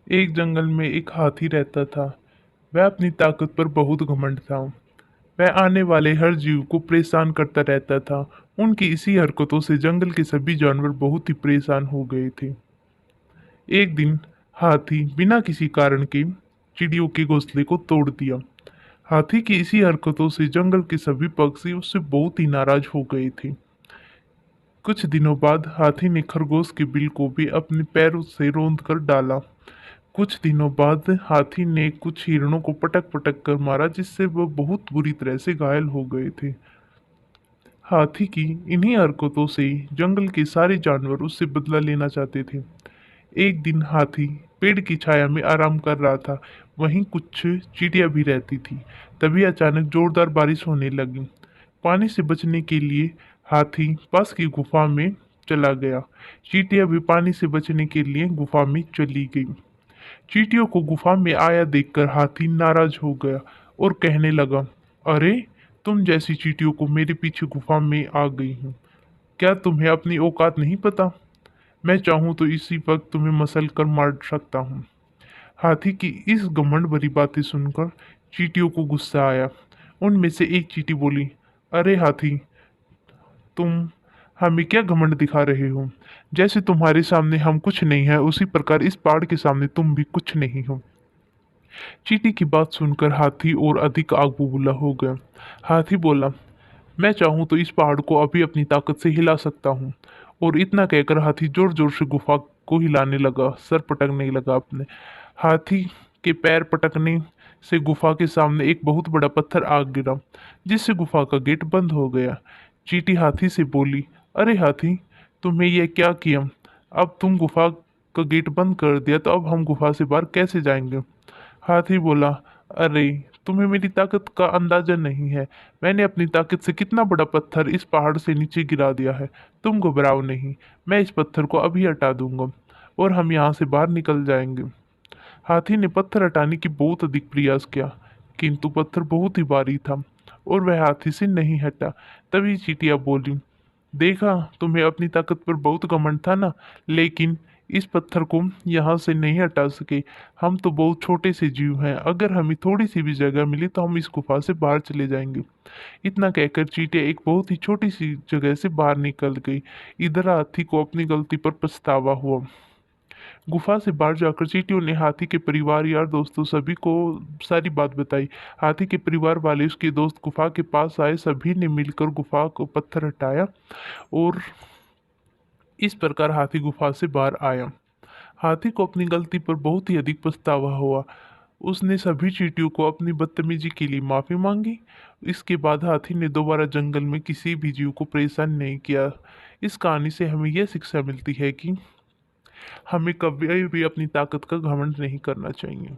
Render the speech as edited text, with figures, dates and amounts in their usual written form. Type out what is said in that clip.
एक जंगल में एक हाथी रहता था। वह अपनी ताकत पर बहुत घमंड था। वह आने वाले हर जीव को परेशान करता रहता था। उनकी इसी हरकतों से जंगल के सभी जानवर बहुत ही परेशान हो गए थे। एक दिन हाथी बिना किसी कारण के चिड़ियों के घोंसले को तोड़ दिया। हाथी की इसी हरकतों से जंगल के सभी पक्षी उससे बहुत ही नाराज हो गए थे। कुछ दिनों बाद हाथी ने खरगोश के बिल को भी अपने पैरों से रौंद कर डाला। कुछ दिनों बाद हाथी ने कुछ हिरणों को पटक पटक कर मारा, जिससे वह बहुत बुरी तरह से घायल हो गए थे। हाथी की इन्हीं हरकतों से जंगल के सारे जानवर उससे बदला लेना चाहते थे। एक दिन हाथी पेड़ की छाया में आराम कर रहा था। वहीं कुछ चींटियां भी रहती थी। तभी अचानक जोरदार बारिश होने लगी। पानी से बचने के लिए हाथी पास की गुफा में चला गया। चींटियां भी पानी से बचने के लिए गुफा में चली गई। चींटियों को गुफा में आया देखकर हाथी नाराज हो गया और कहने लगा, अरे, तुम जैसी चींटियों को मेरे पीछे गुफा में आ गई हूँ। क्या तुम्हें अपनी औकात नहीं पता? मैं चाहूँ तो इसी वक्त तुम्हें मसल कर मार सकता हूँ। हाथी की इस घमंड भरी बातें सुनकर चींटियों को गुस्सा आया। उनमें से एक चींटी बोली, अरे हाथी, तुम हमें क्या घमंड दिखा रहे हो? जैसे तुम्हारे सामने हम कुछ नहीं है, उसी प्रकार इस पहाड़ के सामने तुम भी कुछ नहीं हो। चींटी की बात सुनकर हाथी और अधिक आग बबूला हो गया। हाथी बोला, मैं चाहूँ तो इस पहाड़ को अभी अपनी ताकत से हिला सकता हूँ। और इतना कहकर हाथी जोर जोर से गुफा को हिलाने लगा, सर पटकने लगा अपने। हाथी के पैर पटकने से गुफा के सामने एक बहुत बड़ा पत्थर आ गिरा, जिससे गुफा का गेट बंद हो गया। चींटी हाथी से बोली, अरे हाथी, तुम्हें यह क्या किया? अब तुम गुफा का गेट बंद कर दिया, तो अब हम गुफा से बाहर कैसे जाएंगे? हाथी बोला, अरे, तुम्हें मेरी ताकत का अंदाजा नहीं है। मैंने अपनी ताकत से कितना बड़ा पत्थर इस पहाड़ से नीचे गिरा दिया है। तुम घबराओ नहीं, मैं इस पत्थर को अभी हटा दूंगा और हम यहाँ से बाहर निकल जाएंगे। हाथी ने पत्थर हटाने की बहुत अधिक प्रयास किया, किंतु पत्थर बहुत ही भारी था और वह हाथी से नहीं हटा। तभी चींटियां बोली, देखा, तुम्हें अपनी ताकत पर बहुत घमंड था ना, लेकिन इस पत्थर को यहाँ से नहीं हटा सके। हम तो बहुत छोटे से जीव हैं, अगर हमें थोड़ी सी भी जगह मिली तो हम इस गुफा से बाहर चले जाएंगे। इतना कहकर चींटियां एक बहुत ही छोटी सी जगह से बाहर निकल गई। इधर हाथी को अपनी गलती पर पछतावा हुआ। गुफा से बाहर जाकर चींटियों ने हाथी के परिवार, यार दोस्तों सभी को सारी बात बताई। हाथी के परिवार वाले, उसके दोस्त गुफा के पास आए। सभी ने मिलकर गुफा को पत्थर हटाया और इस प्रकार हाथी गुफा से बाहर आया। हाथी को अपनी गलती पर बहुत ही अधिक पछतावा हुआ। उसने सभी चींटियों को अपनी बदतमीजी के लिए माफी मांगी। इसके बाद हाथी ने दोबारा जंगल में किसी भी जीव को परेशान नहीं किया। इस कहानी से हमें यह शिक्षा मिलती है कि हमें कभी भी अपनी ताकत का घमंड नहीं करना चाहिए।